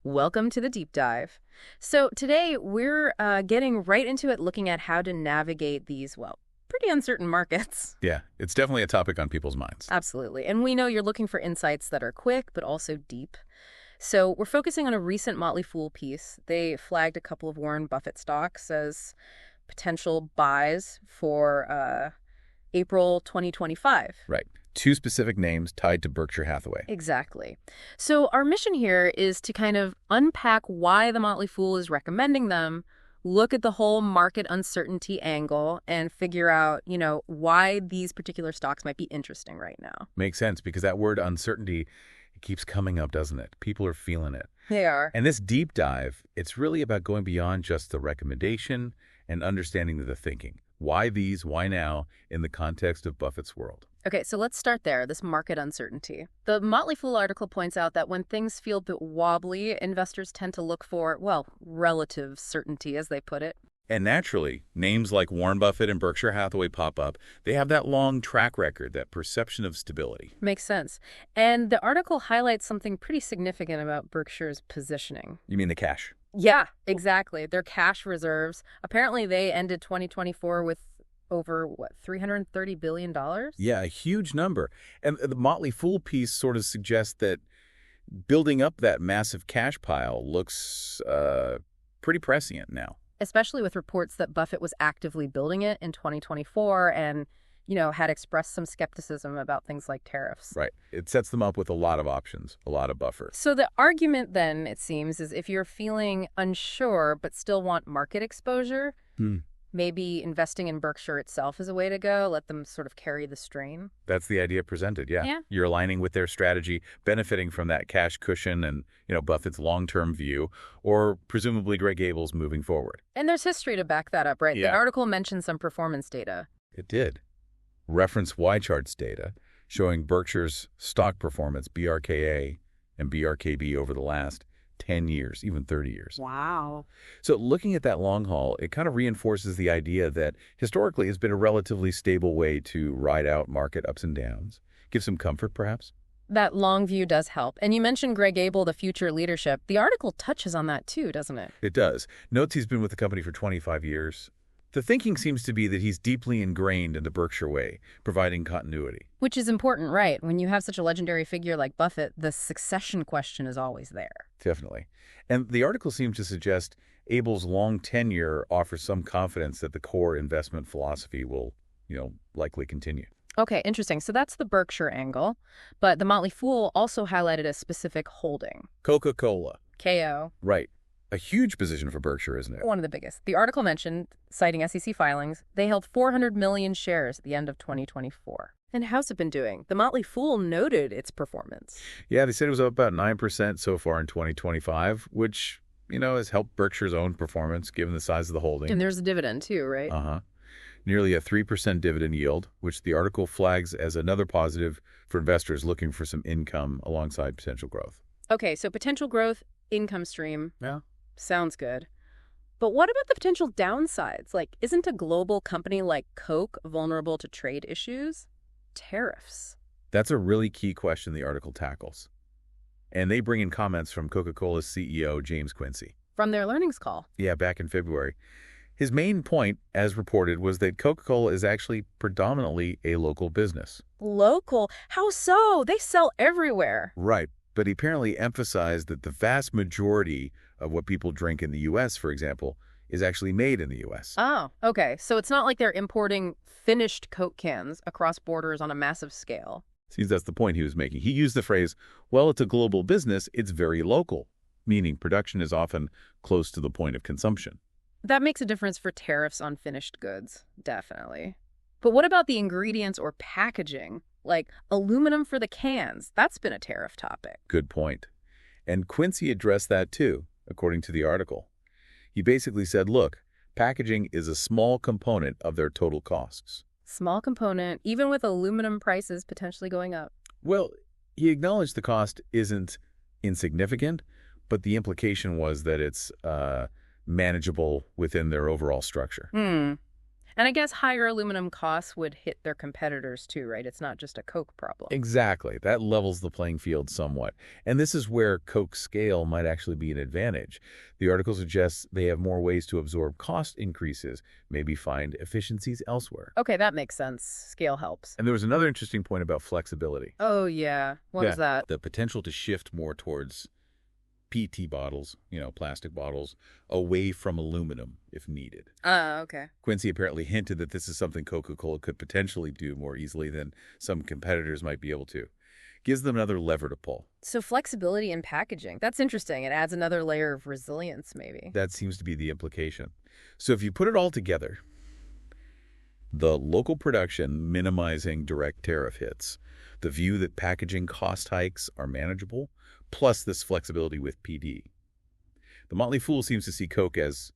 Welcome to the deep dive. So today we're getting right into it, looking at how to navigate these, well, pretty uncertain markets. Yeah, it's definitely a topic on people's minds. Absolutely. And we know you're looking for insights that are quick but also deep. So we're focusing on a recent Motley Fool piece. They flagged a couple of Warren Buffett stocks as potential buys for April 2025. Right. Two specific names tied to Berkshire Hathaway. Exactly. So our mission here is to kind of unpack why the Motley Fool is recommending them, look at the whole market uncertainty angle, and figure out, why these particular stocks might be interesting right now. Makes sense, because that word uncertainty, it keeps coming up, doesn't it? People are feeling it. They are. And this deep dive, it's really about going beyond just the recommendation and understanding the thinking. Why these, why now, in the context of Buffett's world? Okay, so let's start there, this market uncertainty. The Motley Fool article points out that when things feel a bit wobbly, investors tend to look for, well, relative certainty, as they put it. And naturally, names like Warren Buffett and Berkshire Hathaway pop up. They have that long track record, that perception of stability. Makes sense. And the article highlights something pretty significant about Berkshire's positioning. You mean the cash? Yeah, exactly. Their cash reserves. Apparently, they ended 2024 with over, $330 billion? Yeah, a huge number. And the Motley Fool piece sort of suggests that building up that massive cash pile looks pretty prescient now. Especially with reports that Buffett was actively building it in 2024 and, had expressed some skepticism about things like tariffs. Right. It sets them up with a lot of options, a lot of buffer. So the argument then, it seems, is if you're feeling unsure but still want market exposure, maybe investing in Berkshire itself is a way to go, let them sort of carry the strain. That's the idea presented, yeah. Yeah. You're aligning with their strategy, benefiting from that cash cushion and, Buffett's long-term view, or presumably Greg Abel's moving forward. And there's history to back that up, right? Yeah. The article mentioned some performance data. It did. Reference Y-charts data showing Berkshire's stock performance, BRK.A and BRK.B over the last 10 years, even 30 years. Wow. So looking at that long haul, it kind of reinforces the idea that historically has been a relatively stable way to ride out market ups and downs. Give some comfort, perhaps? That long view does help. And you mentioned Greg Abel, the future leadership. The article touches on that too, doesn't it? It does. Notes he's been with the company for 25 years. The thinking seems to be that he's deeply ingrained in the Berkshire way, providing continuity. Which is important, right? When you have such a legendary figure like Buffett, the succession question is always there. Definitely. And the article seems to suggest Abel's long tenure offers some confidence that the core investment philosophy will, likely continue. Okay, interesting. So that's the Berkshire angle. But the Motley Fool also highlighted a specific holding. Coca-Cola. KO. Right. A huge position for Berkshire, isn't it? One of the biggest. The article mentioned, citing SEC filings, they held 400 million shares at the end of 2024. And how's it been doing? The Motley Fool noted its performance. Yeah, they said it was up about 9% so far in 2025, which, has helped Berkshire's own performance given the size of the holding. And there's a dividend too, right? Uh-huh. Nearly a 3% dividend yield, which the article flags as another positive for investors looking for some income alongside potential growth. Okay, so potential growth, income stream. Yeah. Sounds good. But what about the potential downsides? Like, isn't a global company like Coke vulnerable to trade issues? Tariffs. That's a really key question the article tackles. And they bring in comments from Coca-Cola's CEO, James Quincy. From their earnings call. Yeah, back in February. His main point, as reported, was that Coca-Cola is actually predominantly a local business. Local? How so? They sell everywhere. Right. But he apparently emphasized that the vast majority of what people drink in the U.S., for example, is actually made in the U.S. Oh, okay. So it's not like they're importing finished Coke cans across borders on a massive scale. See, that's the point he was making. He used the phrase, well, it's a global business, it's very local, meaning production is often close to the point of consumption. That makes a difference for tariffs on finished goods, definitely. But what about the ingredients or packaging? Like aluminum for the cans, that's been a tariff topic. Good point. And Quincy addressed that too, according to the article. He basically said, look, packaging is a small component of their total costs. Small component, even with aluminum prices potentially going up. Well, he acknowledged the cost isn't insignificant, but the implication was that it's manageable within their overall structure. And I guess higher aluminum costs would hit their competitors too, right? It's not just a Coke problem. Exactly. That levels the playing field somewhat. And this is where Coke's scale might actually be an advantage. The article suggests they have more ways to absorb cost increases, maybe find efficiencies elsewhere. Okay, that makes sense. Scale helps. And there was another interesting point about flexibility. Oh, yeah. What is that? The potential to shift more towards PET bottles, plastic bottles, away from aluminum if needed. Okay. Quincy apparently hinted that this is something Coca-Cola could potentially do more easily than some competitors might be able to. Gives them another lever to pull. So flexibility in packaging. That's interesting. It adds another layer of resilience, maybe. That seems to be the implication. So if you put it all together, the local production minimizing direct tariff hits, the view that packaging cost hikes are manageable, plus this flexibility with PD. The Motley Fool seems to see Coke as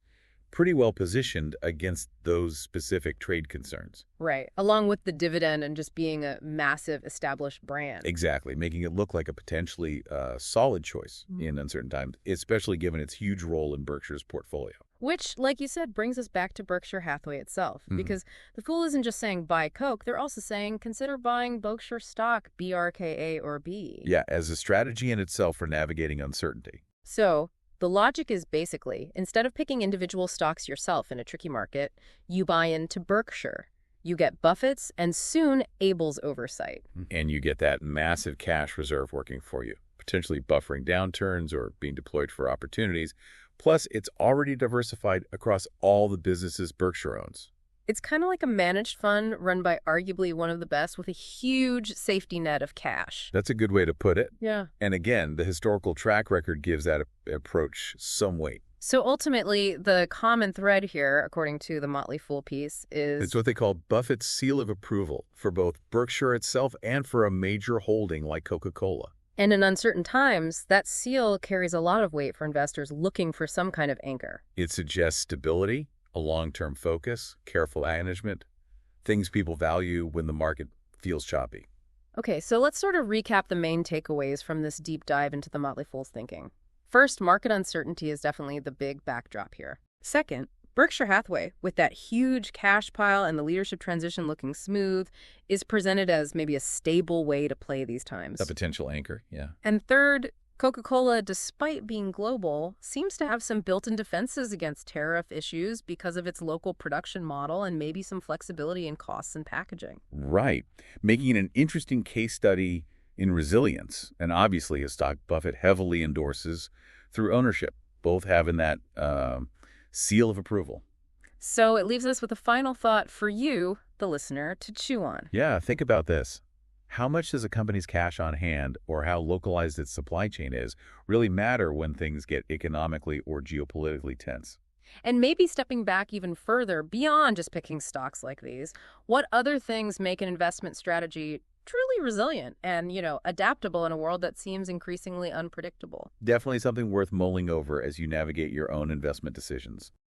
pretty well positioned against those specific trade concerns. Right. Along with the dividend and just being a massive established brand. Exactly, making it look like a potentially solid choice in uncertain times, especially given its huge role in Berkshire's portfolio. Which, like you said, brings us back to Berkshire Hathaway itself. Because the Fool isn't just saying buy Coke, they're also saying consider buying Berkshire stock, BRK.A or B. Yeah, as a strategy in itself for navigating uncertainty. So the logic is basically, instead of picking individual stocks yourself in a tricky market, you buy into Berkshire. You get Buffett's and soon Abel's oversight. And you get that massive cash reserve working for you, potentially buffering downturns or being deployed for opportunities. Plus, it's already diversified across all the businesses Berkshire owns. It's kind of like a managed fund run by arguably one of the best with a huge safety net of cash. That's a good way to put it. Yeah. And again, the historical track record gives that approach some weight. So ultimately, the common thread here, according to the Motley Fool piece, is... It's what they call Buffett's seal of approval for both Berkshire itself and for a major holding like Coca-Cola. And in uncertain times, that seal carries a lot of weight for investors looking for some kind of anchor. It suggests stability, a long-term focus, careful management, things people value when the market feels choppy. Okay, so let's sort of recap the main takeaways from this deep dive into the Motley Fool's thinking. First, market uncertainty is definitely the big backdrop here. Second, Berkshire Hathaway, with that huge cash pile and the leadership transition looking smooth, is presented as maybe a stable way to play these times. A potential anchor, yeah. And third, Coca-Cola, despite being global, seems to have some built-in defenses against tariff issues because of its local production model and maybe some flexibility in costs and packaging. Right. Making it an interesting case study in resilience, and obviously a stock Buffett heavily endorses through ownership, both having that seal of approval. So it leaves us with a final thought for you, the listener, to chew on. Yeah, think about this. How much does a company's cash on hand or how localized its supply chain is really matter when things get economically or geopolitically tense? And maybe stepping back even further beyond just picking stocks like these, what other things make an investment strategy truly resilient and, adaptable in a world that seems increasingly unpredictable? Definitely something worth mulling over as you navigate your own investment decisions.